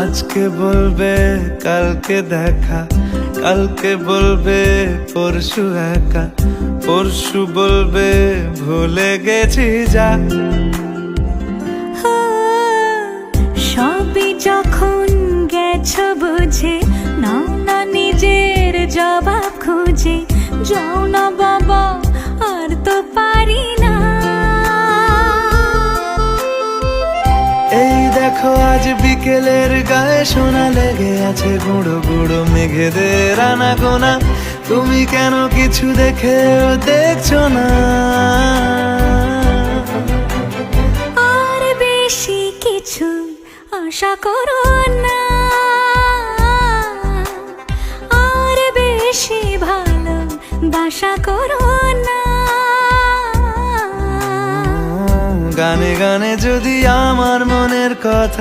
আজকে বলবে কালকে দেখা, কালকে বলবে পরশু একা, পরশু বলবে ভুলে গেছি যা। সবই যখন গেছো বুঝে, নাও না নিজের জবাব খুঁজে। যাও না বাবা, আর তো পারি না। এই দেখো আজ বিকেলের গায়ে সোনা লেগে আছে, গুঁড়ো গুঁড়ো মেঘেদের আনাগোনা। তুমি কেন কিছু দেখেও দেখছো না? আর বেশি কিছু আশা করো না, আর বেশি ভালোবাসা করো না। গানে গানে যদি আমার মনের কথা